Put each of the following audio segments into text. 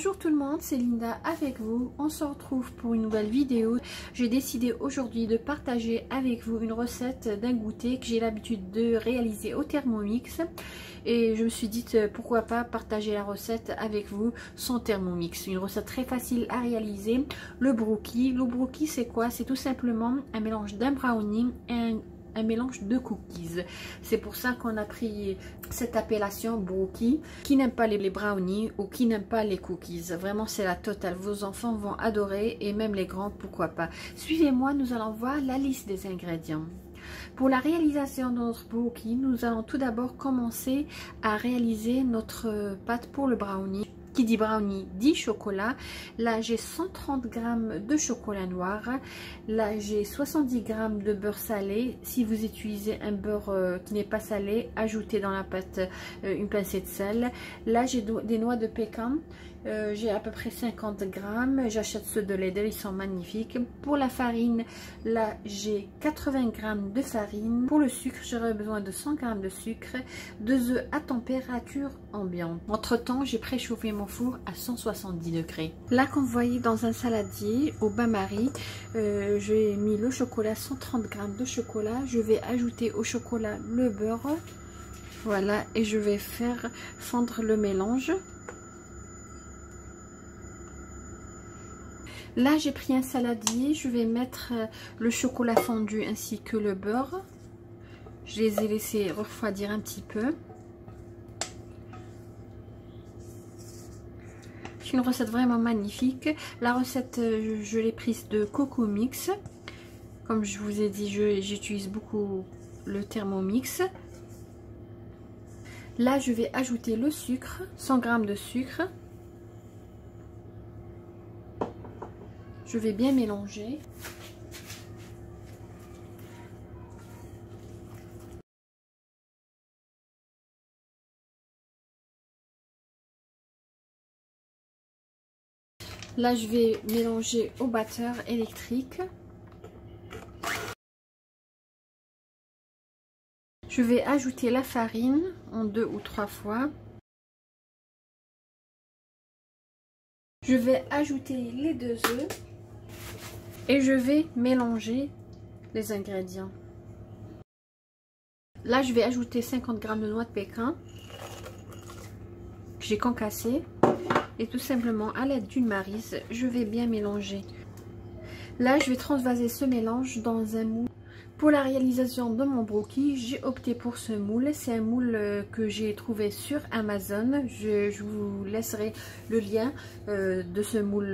Bonjour tout le monde, c'est Linda avec vous. On se retrouve pour une nouvelle vidéo. J'ai décidé aujourd'hui de partager avec vous une recette d'un goûter que j'ai l'habitude de réaliser au Thermomix. Et je me suis dit pourquoi pas partager la recette avec vous sans Thermomix. Une recette très facile à réaliser. Le brookie. Le brookie c'est quoi? C'est tout simplement un mélange d'un brownie et un mélange de cookies. C'est pour ça qu'on a pris cette appellation brookie. Qui n'aime pas les brownies ou qui n'aime pas les cookies, vraiment c'est la totale. Vos enfants vont adorer et même les grands, pourquoi pas. Suivez-moi, nous allons voir la liste des ingrédients. Pour la réalisation de notre brookie, nous allons tout d'abord commencer à réaliser notre pâte pour le brownie. Qui dit brownie dit chocolat. Là j'ai 130 g de chocolat noir. Là j'ai 70 g de beurre salé. Si vous utilisez un beurre qui n'est pas salé, ajoutez dans la pâte une pincée de sel. Là j'ai des noix de pécan. J'ai à peu près 50 g. J'achète ceux de Lidl, ils sont magnifiques. Pour la farine, là j'ai 80 g de farine. Pour le sucre, j'aurai besoin de 100 g de sucre. 2 œufs à température ambiante. Entre temps, j'ai préchauffé mon four à 170 degrés. Là, comme vous voyez dans un saladier au bain-marie, j'ai mis le chocolat, 130 g de chocolat. Je vais ajouter au chocolat le beurre. Voilà, et je vais faire fondre le mélange. Là, j'ai pris un saladier, je vais mettre le chocolat fondu ainsi que le beurre. Je les ai laissés refroidir un petit peu. C'est une recette vraiment magnifique. La recette, je l'ai prise de Coco Mix. Comme je vous ai dit, j'utilise beaucoup le Thermomix. Là, je vais ajouter le sucre, 100 g de sucre. Je vais bien mélanger. Là, je vais mélanger au batteur électrique. Je vais ajouter la farine en 2 ou 3 fois. Je vais ajouter les 2 œufs. Et je vais mélanger les ingrédients. Là, je vais ajouter 50 g de noix de pécan que j'ai concassé. Et tout simplement, à l'aide d'une maryse, je vais bien mélanger. Là, je vais transvaser ce mélange dans un moule. Pour la réalisation de mon brookie, j'ai opté pour ce moule. C'est un moule que j'ai trouvé sur Amazon. Je vous laisserai le lien de ce moule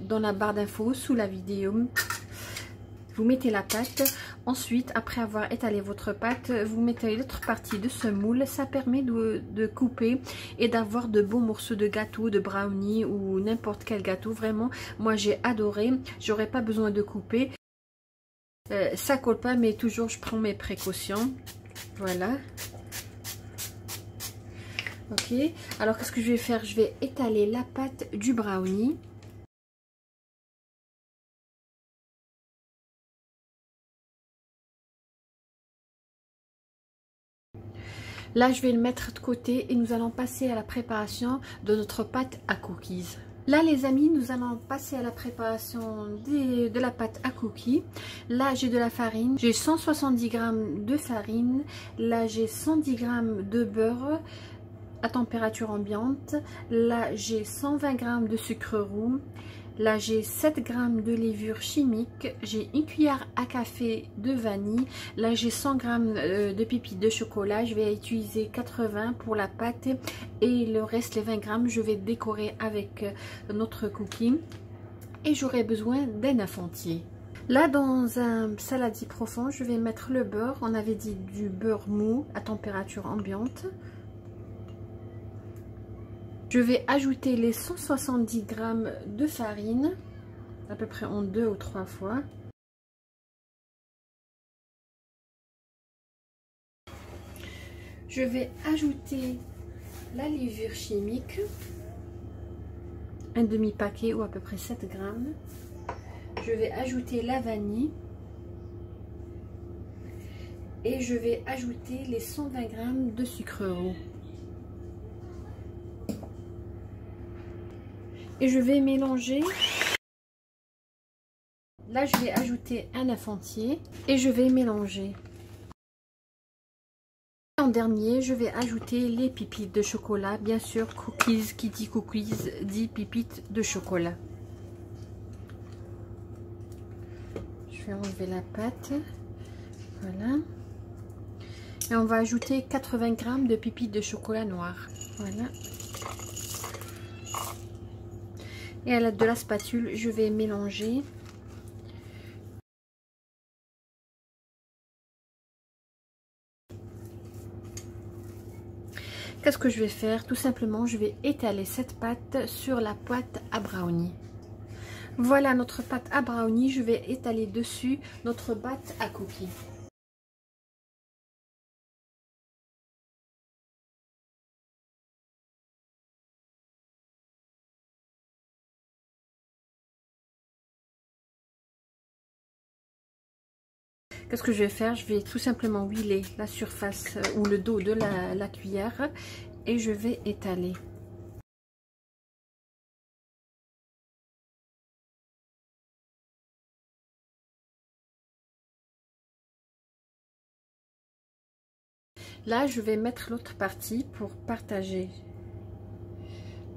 dans la barre d'infos sous la vidéo. Vous mettez la pâte. Ensuite, après avoir étalé votre pâte, vous mettez l'autre partie de ce moule. Ça permet de couper et d'avoir de beaux morceaux de gâteau, de brownie ou n'importe quel gâteau. Vraiment, moi j'ai adoré. J'aurais pas besoin de couper. Ça colle pas, mais toujours je prends mes précautions. Voilà. Ok. Alors qu'est-ce que je vais faire? Je vais étaler la pâte du brownie. Là, je vais le mettre de côté et nous allons passer à la préparation de notre pâte à cookies. Là, les amis, nous allons passer à la préparation de la pâte à cookies. Là, j'ai de la farine. J'ai 170 g de farine. Là, j'ai 110 g de beurre à température ambiante. Là, j'ai 120 g de sucre roux. Là, j'ai 7 g de levure chimique. J'ai une cuillère à café de vanille. Là, j'ai 100 g de pépites de chocolat. Je vais utiliser 80 pour la pâte. Et le reste, les 20 g, je vais décorer avec notre cookie. Et j'aurai besoin d'un œuf entier. Là, dans un saladier profond, je vais mettre le beurre. On avait dit du beurre mou à température ambiante. Je vais ajouter les 170 g de farine, à peu près en 2 ou 3 fois. Je vais ajouter la levure chimique, un demi-paquet ou à peu près 7 g. Je vais ajouter la vanille. Et je vais ajouter les 120 g de sucre roux. Et je vais mélanger. Là, je vais ajouter un œuf entier et je vais mélanger. En dernier, je vais ajouter les pépites de chocolat. Bien sûr, cookies, qui dit cookies, dit pépites de chocolat. Je vais enlever la pâte. Voilà. Et on va ajouter 80 g de pépites de chocolat noir. Voilà. Et à l'aide de la spatule, je vais mélanger. Qu'est-ce que je vais faire? Tout simplement, je vais étaler cette pâte sur la pâte à brownie. Voilà notre pâte à brownie. Je vais étaler dessus notre pâte à cookies. Qu'est-ce que je vais faire? Je vais tout simplement huiler la surface ou le dos de la cuillère et je vais étaler. Là, je vais mettre l'autre partie pour partager.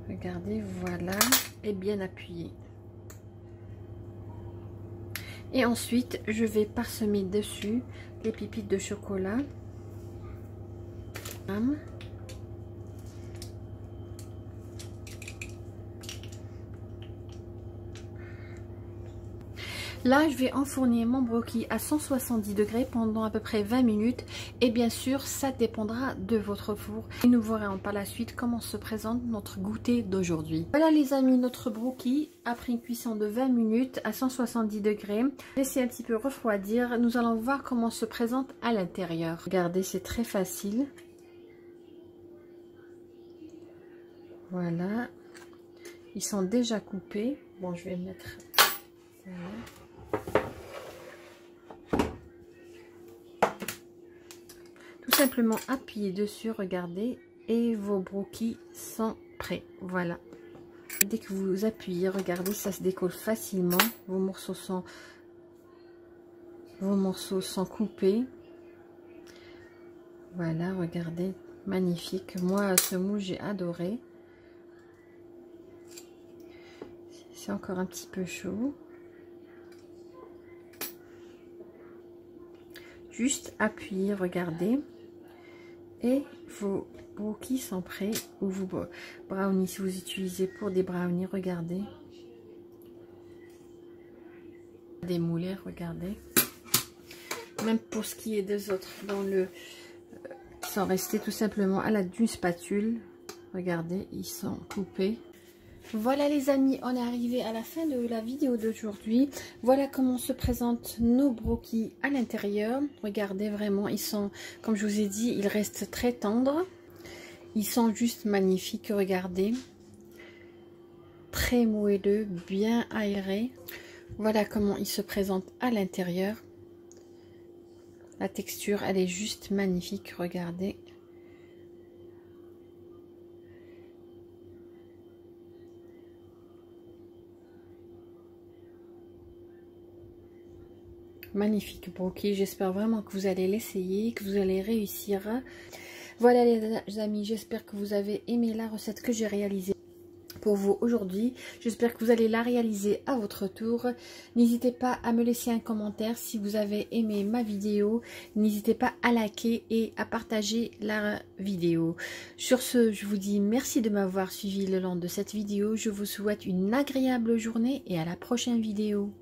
Regardez, voilà, et bien appuyé. Et ensuite, je vais parsemer dessus les pépites de chocolat. Là, je vais enfourner mon brocoli à 170 degrés pendant à peu près 20 minutes. Et bien sûr, ça dépendra de votre four. Et nous verrons par la suite comment se présente notre goûter d'aujourd'hui. Voilà les amis, notre brocoli après une cuisson de 20 minutes à 170 degrés. Laissez un petit peu refroidir. Nous allons voir comment se présente à l'intérieur. Regardez, c'est très facile. Voilà. Ils sont déjà coupés. Bon, je vais mettre... Voilà. Tout simplement appuyez dessus, regardez, et vos broquis sont prêts. Voilà. Dès que vous appuyez, regardez, ça se décolle facilement. Vos morceaux sont coupés. Voilà, regardez, magnifique. Moi, ce mousse, j'ai adoré. C'est encore un petit peu chaud. Juste appuyer, regardez. Et vos brownies sont prêts. Ou vos brownies, si vous utilisez pour des brownies, regardez. Des moulets, regardez. Même pour ce qui est des autres, dans le qui sont restés tout simplement à l'aide d'une spatule. Regardez, ils sont coupés. Voilà les amis, on est arrivé à la fin de la vidéo d'aujourd'hui. Voilà comment se présentent nos brownies à l'intérieur. Regardez, vraiment, ils sont, comme je vous ai dit, ils restent très tendres. Ils sont juste magnifiques, regardez. Très moelleux, bien aérés. Voilà comment ils se présentent à l'intérieur. La texture, elle est juste magnifique, regardez. Magnifique brocoli, j'espère vraiment que vous allez l'essayer, que vous allez réussir. Voilà les amis, j'espère que vous avez aimé la recette que j'ai réalisée pour vous aujourd'hui. J'espère que vous allez la réaliser à votre tour. N'hésitez pas à me laisser un commentaire si vous avez aimé ma vidéo. N'hésitez pas à liker et à partager la vidéo. Sur ce, je vous dis merci de m'avoir suivi le long de cette vidéo. Je vous souhaite une agréable journée et à la prochaine vidéo.